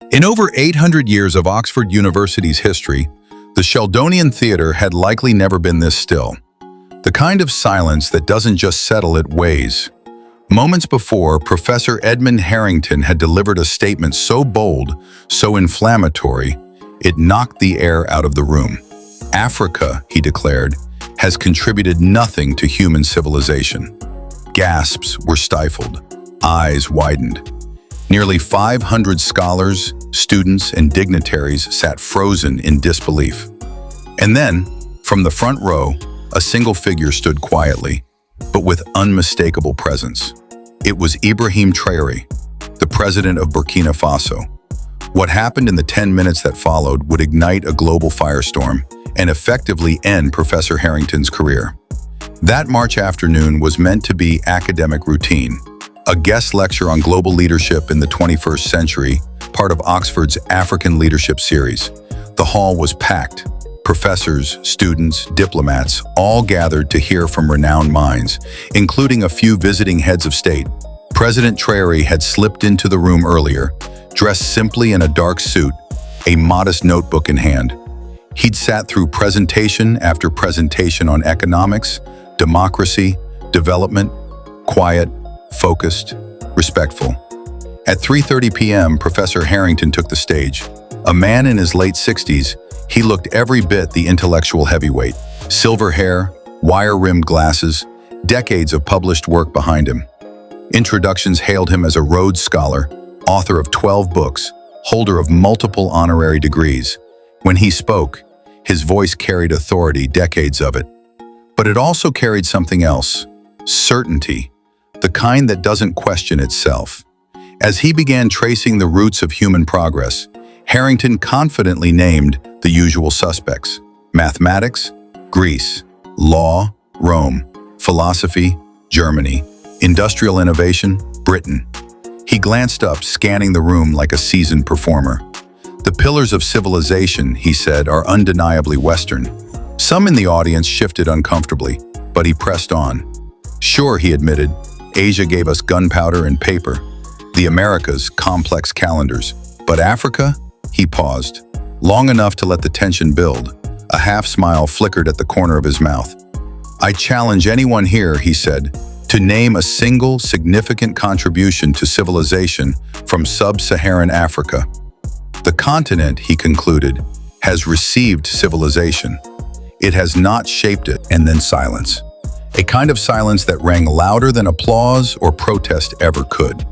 In over 800 years of Oxford University's history, the Sheldonian theatre had likely never been this still. The kind of silence that doesn't just settle, it weighs. Moments before, Professor Edmund Harrington had delivered a statement so bold, so inflammatory, it knocked the air out of the room. Africa, he declared, has contributed nothing to human civilization. Gasps were stifled, eyes widened. Nearly 500 scholars, students, and dignitaries sat frozen in disbelief. And then, from the front row, a single figure stood quietly, but with unmistakable presence. It was Ibrahim Traoré, the president of Burkina Faso. What happened in the 10 minutes that followed would ignite a global firestorm and effectively end Professor Harrington's career. That March afternoon was meant to be academic routine, a guest lecture on global leadership in the 21st century, part of Oxford's African Leadership Series. The hall was packed. Professors, students, diplomats, all gathered to hear from renowned minds, including a few visiting heads of state. President Traoré had slipped into the room earlier, dressed simply in a dark suit, a modest notebook in hand. He'd sat through presentation after presentation on economics, democracy, development, quiet, focused, respectful. At 3:30 p.m., Professor Harrington took the stage. A man in his late 60s, he looked every bit the intellectual heavyweight. Silver hair, wire-rimmed glasses, decades of published work behind him. Introductions hailed him as a Rhodes Scholar, author of 12 books, holder of multiple honorary degrees. When he spoke, his voice carried authority, decades of it. But it also carried something else, certainty, the kind that doesn't question itself. As he began tracing the roots of human progress, Harrington confidently named the usual suspects: mathematics, Greece; law, Rome; philosophy, Germany; industrial innovation, Britain. He glanced up, scanning the room like a seasoned performer. The pillars of civilization, he said, are undeniably Western. Some in the audience shifted uncomfortably, but he pressed on. Sure, he admitted, Asia gave us gunpowder and paper. The Americas, complex calendars. But Africa? He paused, long enough to let the tension build. A half-smile flickered at the corner of his mouth. I challenge anyone here, he said, to name a single significant contribution to civilization from sub-Saharan Africa. The continent, he concluded, has received civilization. It has not shaped it. And then silence. A kind of silence that rang louder than applause or protest ever could.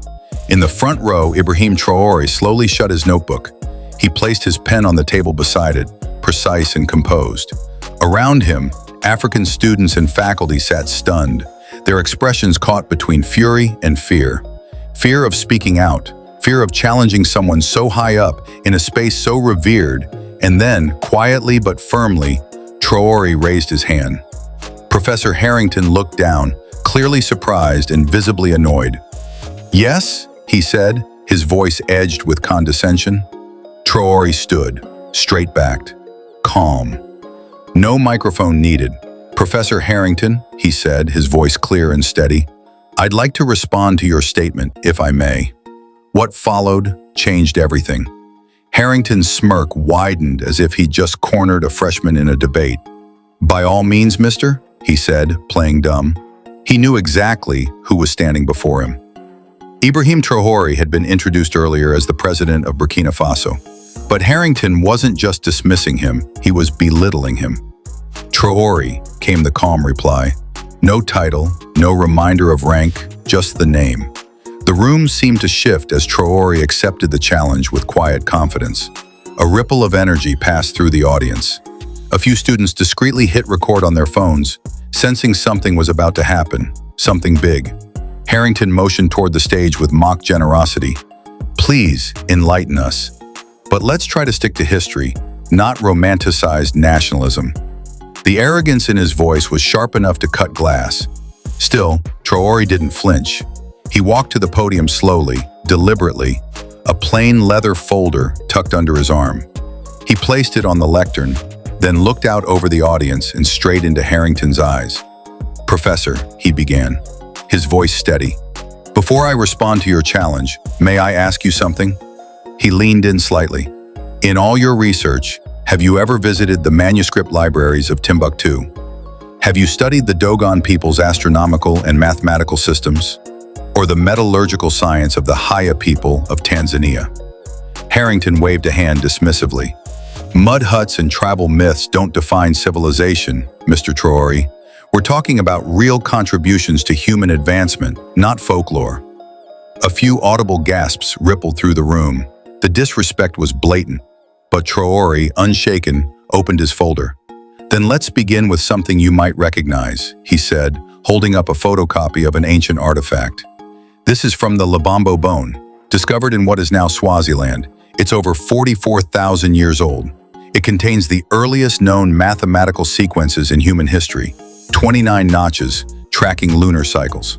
In the front row, Ibrahim Traoré slowly shut his notebook. He placed his pen on the table beside it, precise and composed. Around him, African students and faculty sat stunned, their expressions caught between fury and fear. Fear of speaking out, fear of challenging someone so high up in a space so revered, and then, quietly but firmly, Traoré raised his hand. Professor Harrington looked down, clearly surprised and visibly annoyed. Yes, he said, his voice edged with condescension. Traoré stood, straight-backed, calm. No microphone needed. Professor Harrington, he said, his voice clear and steady, I'd like to respond to your statement, if I may. What followed changed everything. Harrington's smirk widened as if he'd just cornered a freshman in a debate. By all means, mister, he said, playing dumb. He knew exactly who was standing before him. Ibrahim Traoré had been introduced earlier as the president of Burkina Faso. But Harrington wasn't just dismissing him, he was belittling him. Traoré, came the calm reply. No title, no reminder of rank, just the name. The room seemed to shift as Traoré accepted the challenge with quiet confidence. A ripple of energy passed through the audience. A few students discreetly hit record on their phones, sensing something was about to happen, something big. Harrington motioned toward the stage with mock generosity. Please, enlighten us. But let's try to stick to history, not romanticized nationalism. The arrogance in his voice was sharp enough to cut glass. Still, Traoré didn't flinch. He walked to the podium slowly, deliberately, a plain leather folder tucked under his arm. He placed it on the lectern, then looked out over the audience and straight into Harrington's eyes. Professor, he began, his voice steady. Before I respond to your challenge, may I ask you something? He leaned in slightly. In all your research, have you ever visited the manuscript libraries of Timbuktu? Have you studied the Dogon people's astronomical and mathematical systems? Or the metallurgical science of the Haya people of Tanzania? Harrington waved a hand dismissively. Mud huts and tribal myths don't define civilization, Mr. Traoré. We're talking about real contributions to human advancement, not folklore. A few audible gasps rippled through the room. The disrespect was blatant, but Traoré, unshaken, opened his folder. Then let's begin with something you might recognize, he said, holding up a photocopy of an ancient artifact. This is from the Lubombo bone, discovered in what is now Swaziland. It's over 44,000 years old. It contains the earliest known mathematical sequences in human history, 29 notches, tracking lunar cycles.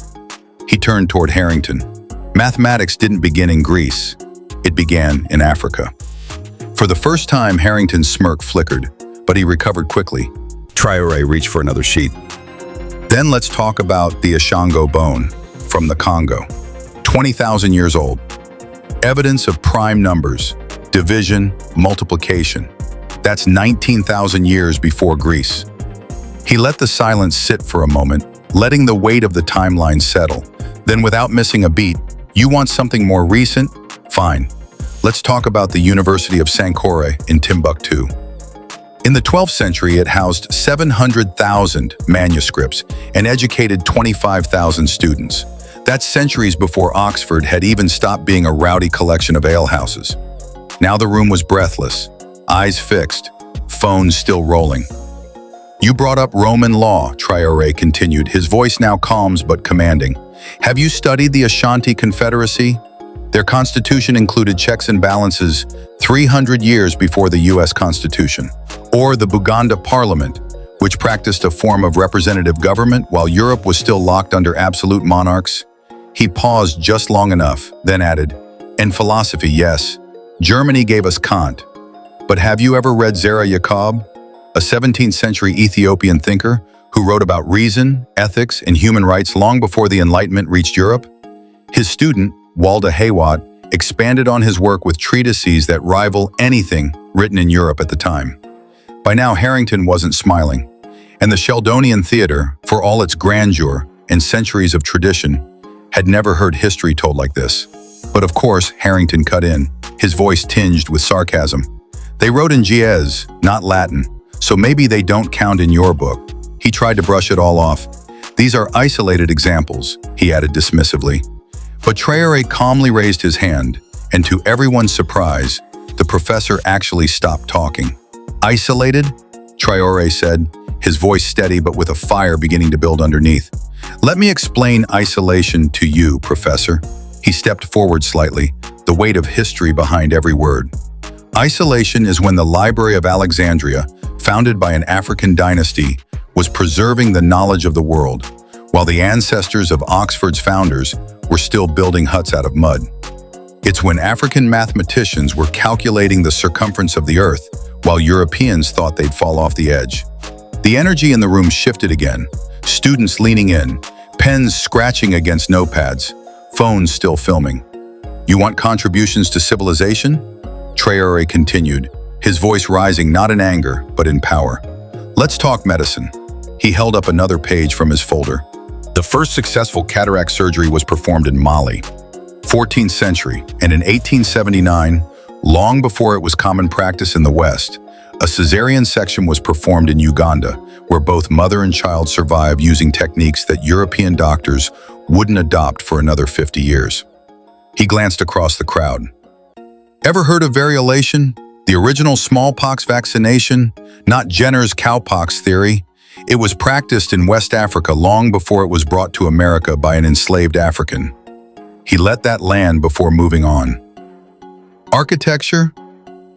He turned toward Harrington. Mathematics didn't begin in Greece. It began in Africa. For the first time, Harrington's smirk flickered, but he recovered quickly. Traoré reached for another sheet. Then let's talk about the Ashango bone from the Congo. 20,000 years old. Evidence of prime numbers, division, multiplication. That's 19,000 years before Greece. He let the silence sit for a moment, letting the weight of the timeline settle. Then, without missing a beat, you want something more recent? Fine. Let's talk about the University of Sankore in Timbuktu. In the 12th century, it housed 700,000 manuscripts and educated 25,000 students. That's centuries before Oxford had even stopped being a rowdy collection of alehouses. Now the room was breathless, eyes fixed, phones still rolling. You brought up Roman law, Traoré continued, his voice now calm but commanding. Have you studied the Ashanti Confederacy? Their constitution included checks and balances 300 years before the U.S. Constitution. Or the Buganda Parliament, which practiced a form of representative government while Europe was still locked under absolute monarchs. He paused just long enough, then added, "In philosophy, yes. Germany gave us Kant. But have you ever read Zara Yacob, a 17th century Ethiopian thinker who wrote about reason, ethics, and human rights long before the Enlightenment reached Europe? His student, Walda Haywat, expanded on his work with treatises that rival anything written in Europe at the time." By now, Harrington wasn't smiling, and the Sheldonian Theater, for all its grandeur and centuries of tradition, had never heard history told like this. But of course, Harrington cut in, his voice tinged with sarcasm. They wrote in Ge'ez, not Latin, so maybe they don't count in your book. He tried to brush it all off. These are isolated examples, he added dismissively. But Traoré calmly raised his hand, and to everyone's surprise, the professor actually stopped talking. Isolated? Traoré said, his voice steady but with a fire beginning to build underneath. Let me explain isolation to you, Professor. He stepped forward slightly, the weight of history behind every word. Isolation is when the Library of Alexandria, founded by an African dynasty, was preserving the knowledge of the world, while the ancestors of Oxford's founders were still building huts out of mud. It's when African mathematicians were calculating the circumference of the Earth, while Europeans thought they'd fall off the edge. The energy in the room shifted again, students leaning in, pens scratching against notepads, phones still filming. You want contributions to civilization? Traoré continued, his voice rising not in anger, but in power. Let's talk medicine. He held up another page from his folder. The first successful cataract surgery was performed in Mali, 14th century, and in 1879, long before it was common practice in the West, a cesarean section was performed in Uganda, where both mother and child survived using techniques that European doctors wouldn't adopt for another 50 years. He glanced across the crowd. Ever heard of variolation? The original smallpox vaccination? Not Jenner's cowpox theory. It was practiced in West Africa long before it was brought to America by an enslaved African. He let that land before moving on. Architecture?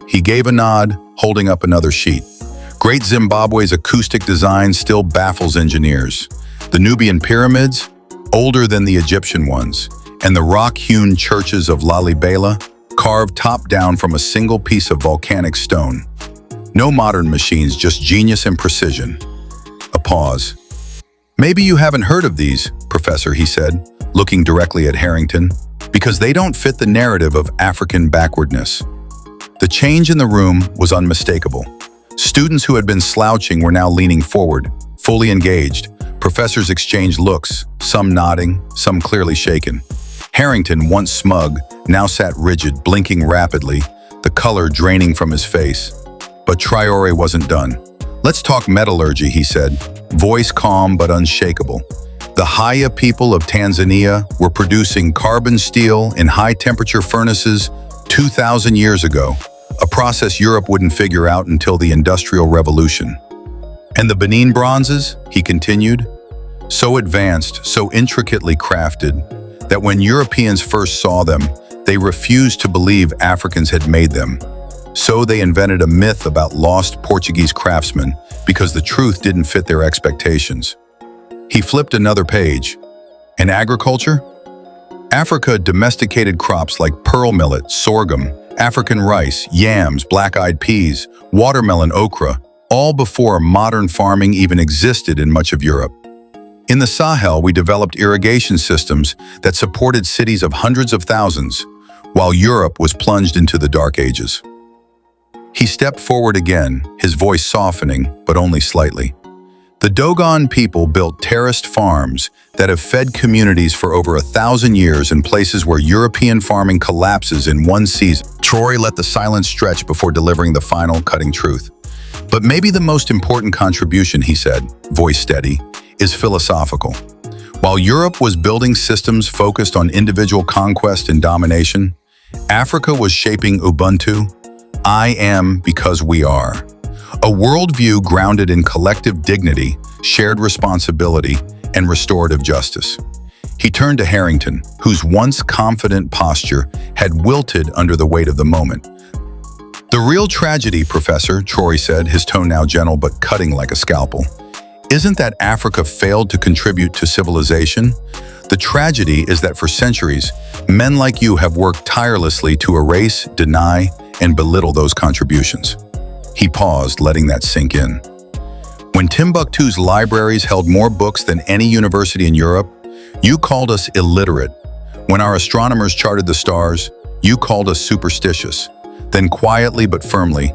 He gave a nod, holding up another sheet. Great Zimbabwe's acoustic design still baffles engineers. The Nubian pyramids, older than the Egyptian ones, and the rock-hewn churches of Lalibela, carved top-down from a single piece of volcanic stone. No modern machines, just genius and precision. A pause. Maybe you haven't heard of these, Professor, he said, looking directly at Harrington. because they don't fit the narrative of African backwardness. The change in the room was unmistakable. Students who had been slouching were now leaning forward, fully engaged. Professors exchanged looks, some nodding, some clearly shaken. Harrington, once smug, now sat rigid, blinking rapidly, the color draining from his face. But Traoré wasn't done. "Let's talk metallurgy," he said, voice calm but unshakable. The Haya people of Tanzania were producing carbon steel in high-temperature furnaces 2,000 years ago, a process Europe wouldn't figure out until the Industrial Revolution. "And the Benin bronzes," he continued, so advanced, so intricately crafted, that when Europeans first saw them, they refused to believe Africans had made them. So they invented a myth about lost Portuguese craftsmen because the truth didn't fit their expectations. He flipped another page. "And agriculture? Africa domesticated crops like pearl millet, sorghum, African rice, yams, black-eyed peas, watermelon, okra, all before modern farming even existed in much of Europe. In the Sahel, we developed irrigation systems that supported cities of hundreds of thousands, while Europe was plunged into the Dark Ages." He stepped forward again, his voice softening, but only slightly. "The Dogon people built terraced farms that have fed communities for over 1,000 years in places where European farming collapses in one season." Traoré let the silence stretch before delivering the final, cutting truth. "But maybe the most important contribution," he said, voice steady, "is philosophical. While Europe was building systems focused on individual conquest and domination, Africa was shaping Ubuntu, I am because we are. A worldview grounded in collective dignity, shared responsibility, and restorative justice." He turned to Harrington, whose once confident posture had wilted under the weight of the moment. "The real tragedy, Professor," Traoré said, his tone now gentle but cutting like a scalpel, "isn't that Africa failed to contribute to civilization. The tragedy is that for centuries, men like you have worked tirelessly to erase, deny, and belittle those contributions." He paused, letting that sink in. "When Timbuktu's libraries held more books than any university in Europe, you called us illiterate. When our astronomers charted the stars, you called us superstitious. Then quietly but firmly,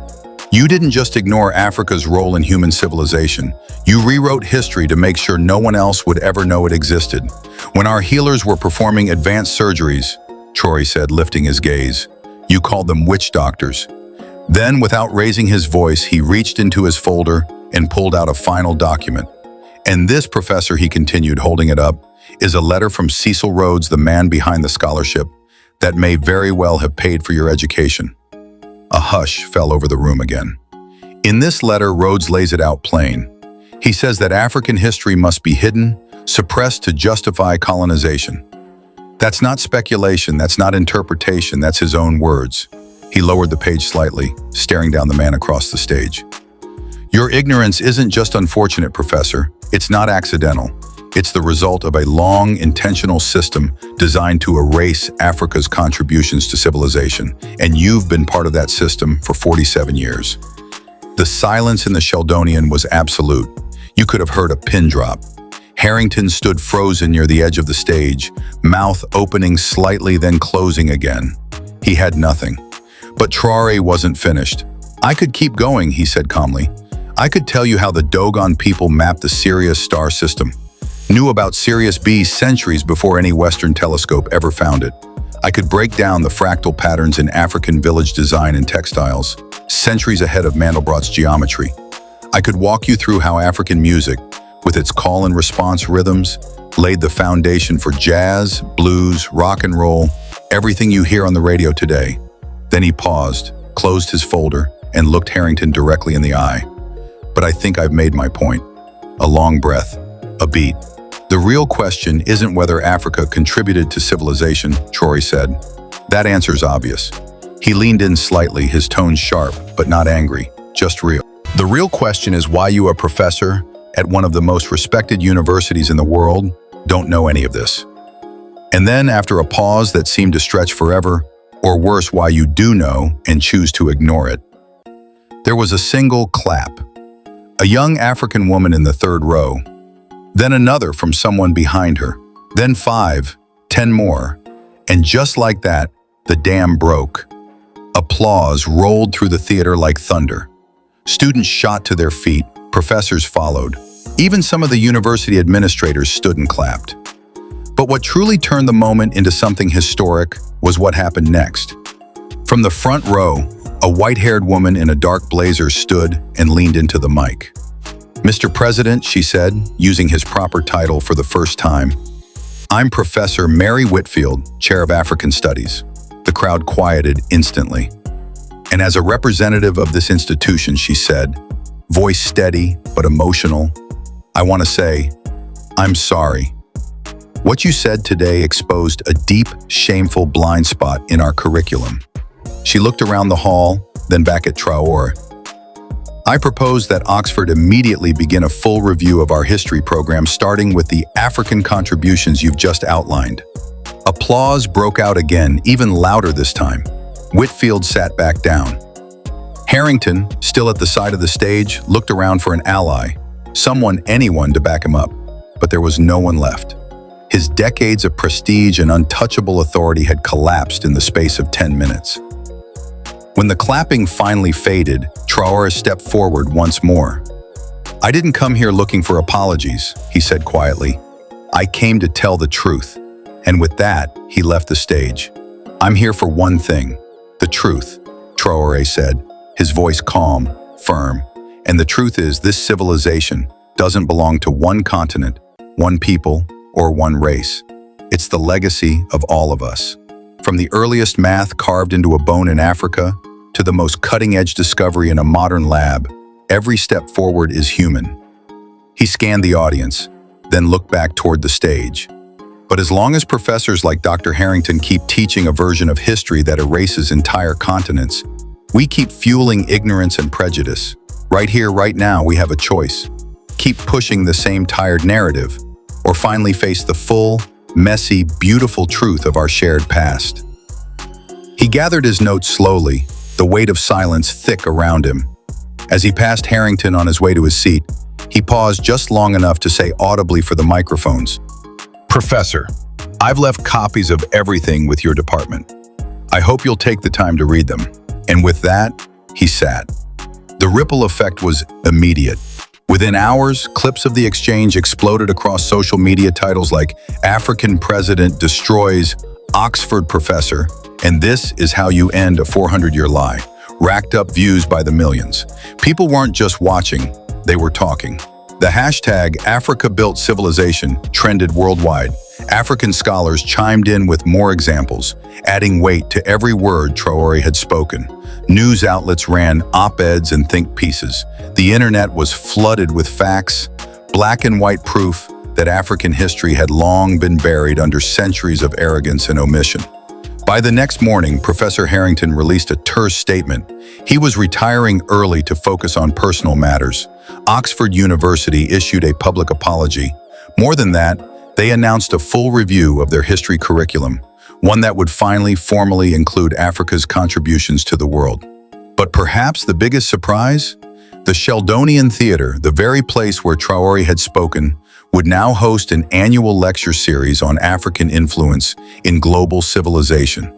you didn't just ignore Africa's role in human civilization. You rewrote history to make sure no one else would ever know it existed. When our healers were performing advanced surgeries," Traoré said, lifting his gaze, "you called them witch doctors." Then, without raising his voice, he reached into his folder and pulled out a final document. "And this, Professor," he continued, holding it up, "is a letter from Cecil Rhodes, the man behind the scholarship, that may very well have paid for your education." A hush fell over the room again. In this letter, Rhodes lays it out plain. He says that African history must be hidden, suppressed to justify colonization. That's not speculation, that's not interpretation, that's his own words. He lowered the page slightly, staring down the man across the stage. "Your ignorance isn't just unfortunate, Professor. It's not accidental. It's the result of a long, intentional system designed to erase Africa's contributions to civilization, and you've been part of that system for 47 years." The silence in the Sheldonian was absolute. You could have heard a pin drop. Harrington stood frozen near the edge of the stage, mouth opening slightly then closing again. He had nothing. But Traoré wasn't finished. "I could keep going," he said calmly. "I could tell you how the Dogon people mapped the Sirius star system, knew about Sirius B centuries before any Western telescope ever found it. I could break down the fractal patterns in African village design and textiles, centuries ahead of Mandelbrot's geometry. I could walk you through how African music, with its call and response rhythms, laid the foundation for jazz, blues, rock and roll, everything you hear on the radio today." Then he paused, closed his folder, and looked Harrington directly in the eye. "But I think I've made my point." A long breath, a beat. "The real question isn't whether Africa contributed to civilization," Traoré said. "That answer's obvious." He leaned in slightly, his tone sharp, but not angry, just real. "The real question is why you, a professor at one of the most respected universities in the world, don't know any of this." And then, after a pause that seemed to stretch forever, or worse, why you do know and choose to ignore it. There was a single clap. A young African woman in the third row, then another from someone behind her, then 5, 10 more, And just like that, the dam broke. Applause rolled through the theater like thunder. Students shot to their feet, professors followed. Even some of the university administrators stood and clapped. But what truly turned the moment into something historic was what happened next. From the front row, a white-haired woman in a dark blazer stood and leaned into the mic. "Mr. President," she said, using his proper title for the first time, "I'm Professor Mary Whitfield, Chair of African Studies." The crowd quieted instantly. "And as a representative of this institution," she said, voice steady but emotional, "I want to say, I'm sorry. What you said today exposed a deep, shameful blind spot in our curriculum." She looked around the hall, then back at Traoré. "I propose that Oxford immediately begin a full review of our history program, starting with the African contributions you've just outlined." Applause broke out again, even louder this time. Whitfield sat back down. Harrington, still at the side of the stage, looked around for an ally, anyone to back him up, but there was no one left. His decades of prestige and untouchable authority had collapsed in the space of 10 minutes. When the clapping finally faded, Traoré stepped forward once more. "I didn't come here looking for apologies," he said quietly. "I came to tell the truth." And with that, he left the stage. "I'm here for one thing, the truth," Traoré said, his voice calm, firm. "And the truth is, this civilization doesn't belong to one continent, one people, or one race. It's the legacy of all of us. From the earliest math carved into a bone in Africa to the most cutting-edge discovery in a modern lab, every step forward is human." He scanned the audience, then looked back toward the stage. "But as long as professors like Dr. Harrington keep teaching a version of history that erases entire continents, we keep fueling ignorance and prejudice. Right here, right now, we have a choice. Keep pushing the same tired narrative, or finally face the full, messy, beautiful truth of our shared past." He gathered his notes slowly, the weight of silence thick around him. As he passed Harrington on his way to his seat, he paused just long enough to say audibly for the microphones, "Professor, I've left copies of everything with your department. I hope you'll take the time to read them." And with that, he sat. The ripple effect was immediate. Within hours, clips of the exchange exploded across social media, titles like "African President Destroys Oxford Professor," and "This is how you end a 400-year lie," racked up views by the millions. People weren't just watching, they were talking. The hashtag #AfricaBuiltCivilization trended worldwide. African scholars chimed in with more examples, adding weight to every word Traoré had spoken. News outlets ran op-eds and think pieces. The internet was flooded with facts, black and white proof that African history had long been buried under centuries of arrogance and omission. By the next morning, Professor Harrington released a terse statement. He was retiring early to focus on personal matters. Oxford University issued a public apology. More than that, they announced a full review of their history curriculum, one that would finally formally include Africa's contributions to the world. But perhaps the biggest surprise? The Sheldonian Theater, the very place where Traoré had spoken, would now host an annual lecture series on African influence in global civilization.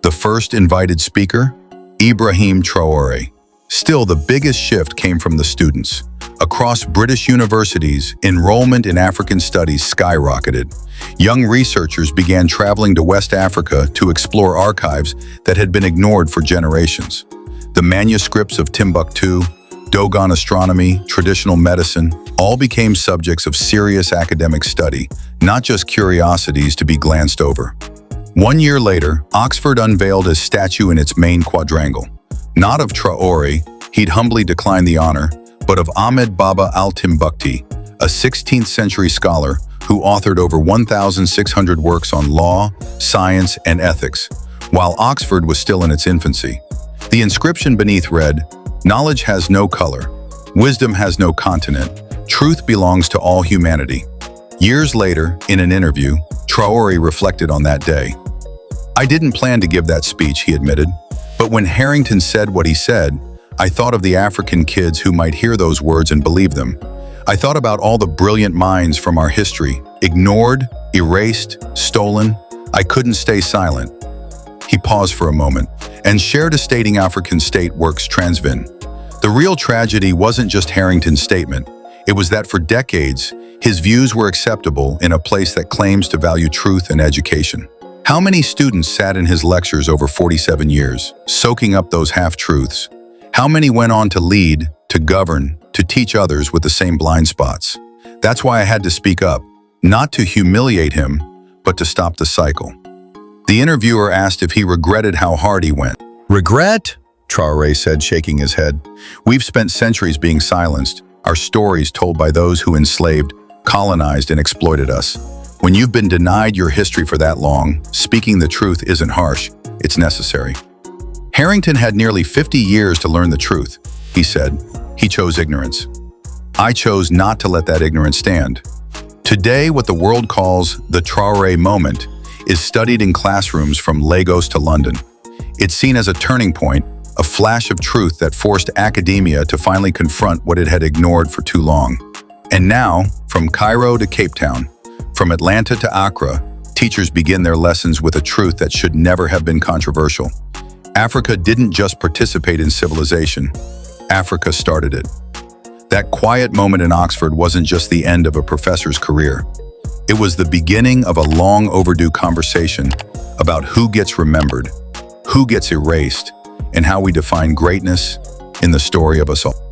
The first invited speaker? Ibrahim Traoré. Still, the biggest shift came from the students. Across British universities, enrollment in African studies skyrocketed. Young researchers began traveling to West Africa to explore archives that had been ignored for generations. The manuscripts of Timbuktu, Dogon astronomy, traditional medicine, all became subjects of serious academic study, not just curiosities to be glanced over. 1 year later, Oxford unveiled a statue in its main quadrangle. Not of Traoré, he'd humbly declined the honor, but of Ahmed Baba al-Timbuktu, a 16th century scholar who authored over 1,600 works on law, science, and ethics, while Oxford was still in its infancy. The inscription beneath read, "Knowledge has no color, wisdom has no continent, truth belongs to all humanity." Years later, in an interview, Traoré reflected on that day. "I didn't plan to give that speech," he admitted, "but when Harrington said what he said, I thought of the African kids who might hear those words and believe them. I thought about all the brilliant minds from our history, ignored, erased, stolen. I couldn't stay silent. He paused for a moment and shared a stating African state works Transvin. The real tragedy wasn't just Harrington's statement. It was that for decades, his views were acceptable in a place that claims to value truth and education. How many students sat in his lectures over 47 years, soaking up those half-truths? How many went on to lead, to govern, to teach others with the same blind spots? That's why I had to speak up, not to humiliate him, but to stop the cycle. The interviewer asked if he regretted how hard he went. "Regret?" Traoré said, shaking his head. "We've spent centuries being silenced, our stories told by those who enslaved, colonized, and exploited us. When you've been denied your history for that long, speaking the truth isn't harsh, it's necessary." Harrington had nearly 50 years to learn the truth, he said. He chose ignorance. I chose not to let that ignorance stand. Today, what the world calls the Traoré moment is studied in classrooms from Lagos to London. It's seen as a turning point, a flash of truth that forced academia to finally confront what it had ignored for too long. And now, from Cairo to Cape Town, from Atlanta to Accra, teachers begin their lessons with a truth that should never have been controversial. Africa didn't just participate in civilization, Africa started it. That quiet moment in Oxford wasn't just the end of a professor's career. It was the beginning of a long overdue conversation about who gets remembered, who gets erased, and how we define greatness in the story of us all.